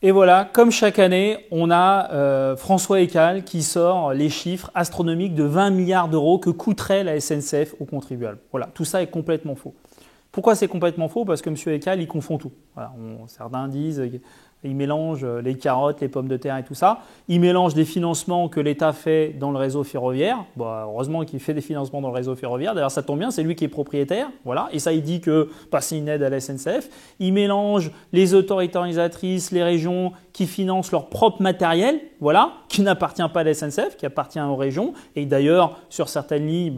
Et voilà, comme chaque année, on a François Ekal qui sort les chiffres astronomiques de 20 milliards d'euros que coûterait la SNCF aux contribuables. Voilà, tout ça est complètement faux. Pourquoi c'est complètement faux? Parce que M. Ekal, il confond tout. Voilà, certains disent il mélange les carottes, les pommes de terre et tout ça. Il mélange des financements que l'État fait dans le réseau ferroviaire. Bon, heureusement qu'il fait des financements dans le réseau ferroviaire. D'ailleurs, ça tombe bien, c'est lui qui est propriétaire. Voilà. Et ça, il dit que c'est une aide à la SNCF. Il mélange les autorités organisatrices, les régions qui financent leur propre matériel, voilà, qui n'appartient pas à la SNCF, qui appartient aux régions. Et d'ailleurs, sur certaines lignes,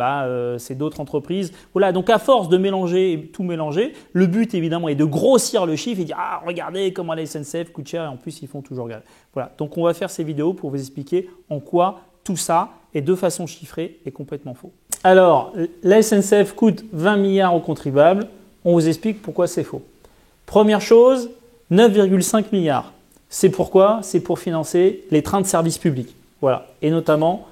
c'est d'autres entreprises. Voilà. Donc, à force de mélanger et tout mélanger, le but, évidemment, est de grossir le chiffre et dire « Ah, regardez comment la SNCF coûte cher et en plus, ils font toujours grève. » Voilà. Donc, on va faire ces vidéos pour vous expliquer en quoi tout ça est de façon chiffrée et complètement faux. Alors, la SNCF coûte 20 milliards aux contribuables. On vous explique pourquoi c'est faux. Première chose, 9,5 milliards. C'est pourquoi? C'est pour financer les trains de service public. Voilà. Et notamment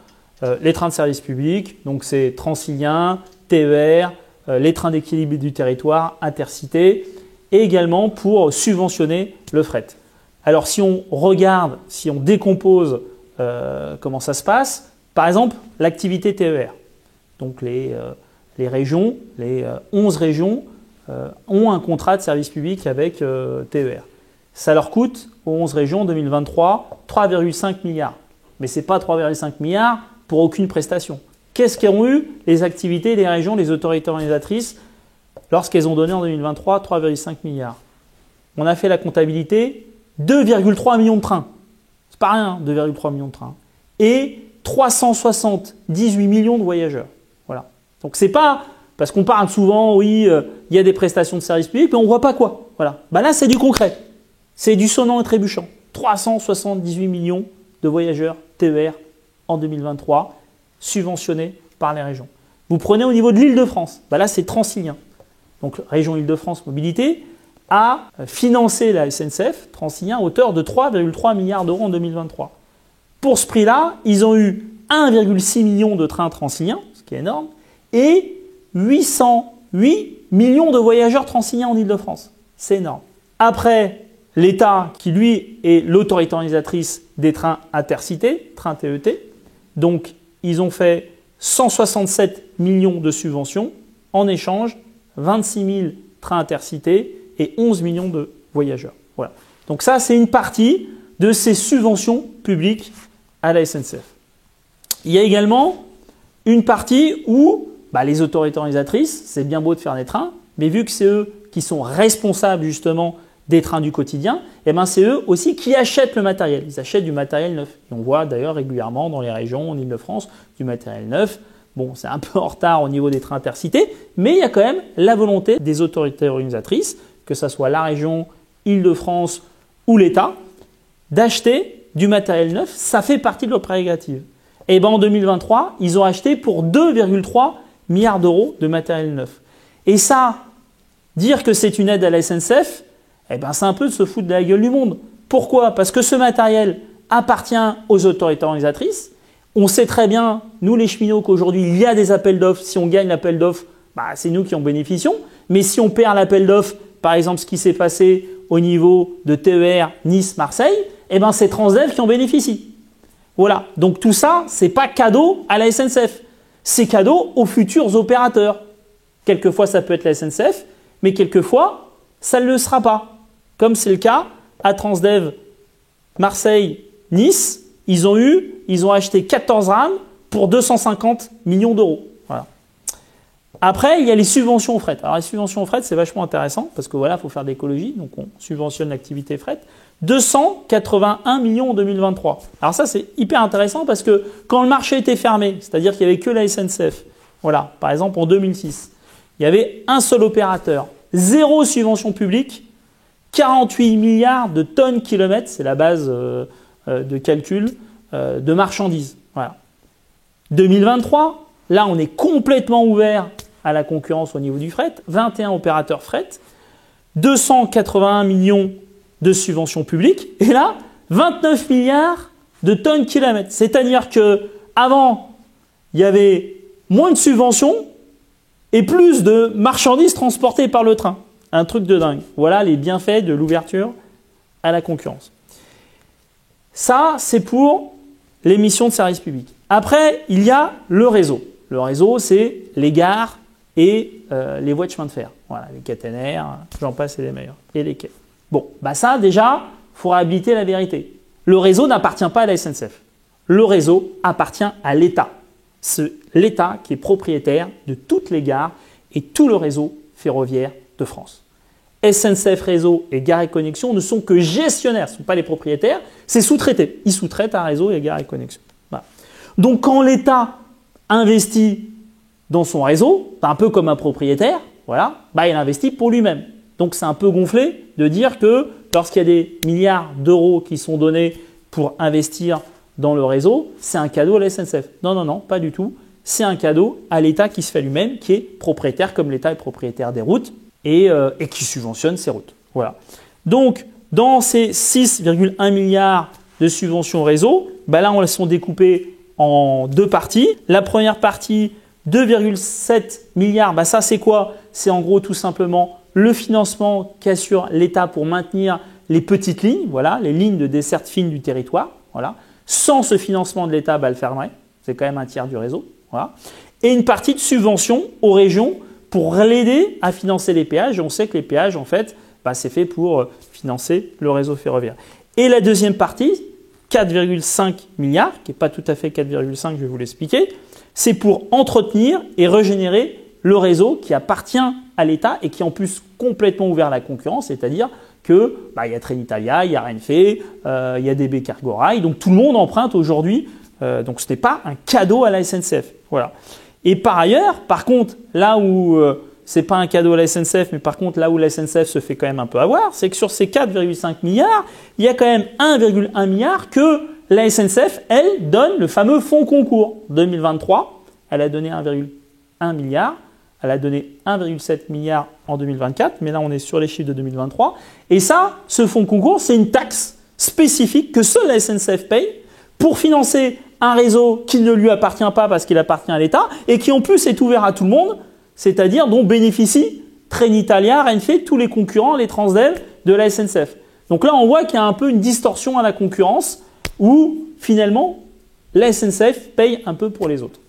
les trains de service public. Donc, c'est Transilien, TER, les trains d'équilibre du territoire, Intercités, et également pour subventionner le fret. Alors, si on regarde, si on décompose comment ça se passe, par exemple, l'activité TER. Donc, les régions, les 11 régions ont un contrat de service public avec TER. Ça leur coûte, aux 11 régions, en 2023, 3,5 milliards. Mais ce n'est pas 3,5 milliards pour aucune prestation. Qu'est-ce qu'ont eu les activités des régions, les autorités organisatrices, lorsqu'elles ont donné en 2023 3,5 milliards? On a fait la comptabilité, 2,3 millions de trains. C'est pas rien, 2,3 millions de trains. Et 378 millions de voyageurs. Voilà. Donc c'est pas, parce qu'on parle souvent, oui, il y a des prestations de service public, mais on ne voit pas quoi. Voilà. Là, c'est du concret. C'est du sonnant et trébuchant. 378 millions de voyageurs TER en 2023, subventionnés par les régions. Vous prenez au niveau de l'Île-de-France. Là, c'est Transilien. Donc, région Île-de-France Mobilité a financé la SNCF, Transilien, à hauteur de 3,3 milliards d'euros en 2023. Pour ce prix-là, ils ont eu 1,6 million de trains transiliens, ce qui est énorme, et 808 millions de voyageurs transiliens en Île-de-France. C'est énorme. Après, l'État, qui lui est l'autorité organisatrice des trains intercités, trains TET, donc ils ont fait 167 millions de subventions, en échange 26 000 trains intercités et 11 millions de voyageurs. Voilà. Donc ça, c'est une partie de ces subventions publiques à la SNCF. Il y a également une partie où les autorités organisatrices, c'est bien beau de faire des trains, mais vu que c'est eux qui sont responsables justement des trains du quotidien, c'est eux aussi qui achètent le matériel. Ils achètent du matériel neuf. Et on voit d'ailleurs régulièrement dans les régions, en Île-de-France, du matériel neuf. Bon, c'est un peu en retard au niveau des trains intercités, mais il y a quand même la volonté des autorités organisatrices, que ce soit la région, Île-de-France ou l'État, d'acheter du matériel neuf. Ça fait partie de leur prérogative. Et en 2023, ils ont acheté pour 2,3 milliards d'euros de matériel neuf. Et ça, dire que c'est une aide à la SNCF, c'est un peu de se foutre de la gueule du monde. Pourquoi? Parce que ce matériel appartient aux autorités organisatrices. On sait très bien, nous les cheminots, qu'aujourd'hui, il y a des appels d'offres. Si on gagne l'appel d'offres, c'est nous qui en bénéficions. Mais si on perd l'appel d'offres, par exemple ce qui s'est passé au niveau de TER Nice-Marseille, c'est Transdev qui en bénéficie. Voilà. Donc tout ça, ce n'est pas cadeau à la SNCF. C'est cadeau aux futurs opérateurs. Quelquefois, ça peut être la SNCF, mais quelquefois, ça ne le sera pas. Comme c'est le cas à Transdev Marseille-Nice, ils ont acheté 14 rames pour 250 millions d'euros. Voilà. Après, il y a les subventions au fret. Alors les subventions au fret, c'est vachement intéressant parce que voilà, il faut faire de l'écologie, donc on subventionne l'activité fret. 281 millions en 2023. Alors ça, c'est hyper intéressant parce que quand le marché était fermé, c'est-à-dire qu'il n'y avait que la SNCF, voilà, par exemple en 2006, il y avait un seul opérateur, 0 subvention publique, 48 milliards de tonnes kilomètres, c'est la base de calcul de marchandises. Voilà. 2023, là on est complètement ouvert à la concurrence au niveau du fret, 21 opérateurs fret, 281 millions de subventions publiques, et là 29 milliards de tonnes kilomètres. C'est-à-dire qu'avant, il y avait moins de subventions et plus de marchandises transportées par le train. Un truc de dingue. Voilà les bienfaits de l'ouverture à la concurrence. Ça, c'est pour les missions de service public. Après, il y a le réseau. Le réseau, c'est les gares et les voies de chemin de fer. Voilà, les caténaires, j'en passe, c'est les meilleurs. Et les quais. Bon, bah ça, déjà, il faut réhabiliter la vérité. Le réseau n'appartient pas à la SNCF. Le réseau appartient à l'État. C'est l'État qui est propriétaire de toutes les gares et tout le réseau ferroviaire de France. SNCF Réseau et Gares et Connexions ne sont que gestionnaires, ce ne sont pas les propriétaires, c'est sous-traité. Ils sous-traitent à Réseau et Gares et Connexions. Voilà. Donc quand l'État investit dans son réseau, un peu comme un propriétaire, voilà, bah, il investit pour lui-même. Donc c'est un peu gonflé de dire que lorsqu'il y a des milliards d'euros qui sont donnés pour investir dans le réseau, c'est un cadeau à la SNCF. Non, non, non, pas du tout. C'est un cadeau à l'État qui se fait lui-même, qui est propriétaire, comme l'État est propriétaire des routes, et qui subventionne ces routes. Voilà. Donc, dans ces 6,1 milliards de subventions réseau, bah là, on les sont découpés en deux parties. La première partie, 2,7 milliards, bah ça, c'est quoi? C'est en gros tout simplement le financement qu'assure l'État pour maintenir les petites lignes, voilà, les lignes de desserte fine du territoire. Voilà. Sans ce financement de l'État, bah, elle fermerait. C'est quand même un tiers du réseau. Voilà. Et une partie de subvention aux régions pour l'aider à financer les péages. Et on sait que les péages, en fait, bah, c'est fait pour financer le réseau ferroviaire. Et la deuxième partie, 4,5 milliards, qui n'est pas tout à fait 4,5, je vais vous l'expliquer, c'est pour entretenir et régénérer le réseau qui appartient à l'État et qui est en plus complètement ouvert à la concurrence, c'est-à-dire que bah, y a Trenitalia, il y a Renfe, il y a DB Cargo Rail, donc tout le monde emprunte aujourd'hui, donc ce n'est pas un cadeau à la SNCF. Voilà. Et par ailleurs, par contre, là où c'est pas un cadeau à la SNCF, mais par contre là où la SNCF se fait quand même un peu avoir, c'est que sur ces 4,5 milliards, il y a quand même 1,1 milliard que la SNCF, elle, donne le fameux fonds concours. 2023, elle a donné 1,1 milliard. Elle a donné 1,7 milliard en 2024, mais là on est sur les chiffres de 2023. Et ça, ce fonds concours, c'est une taxe spécifique que seule la SNCF paye pour financer un réseau qui ne lui appartient pas parce qu'il appartient à l'État et qui en plus est ouvert à tout le monde, c'est-à-dire dont bénéficient Trenitalia, Renfe, tous les concurrents, les Transdev de la SNCF. Donc là, on voit qu'il y a un peu une distorsion à la concurrence où finalement la SNCF paye un peu pour les autres.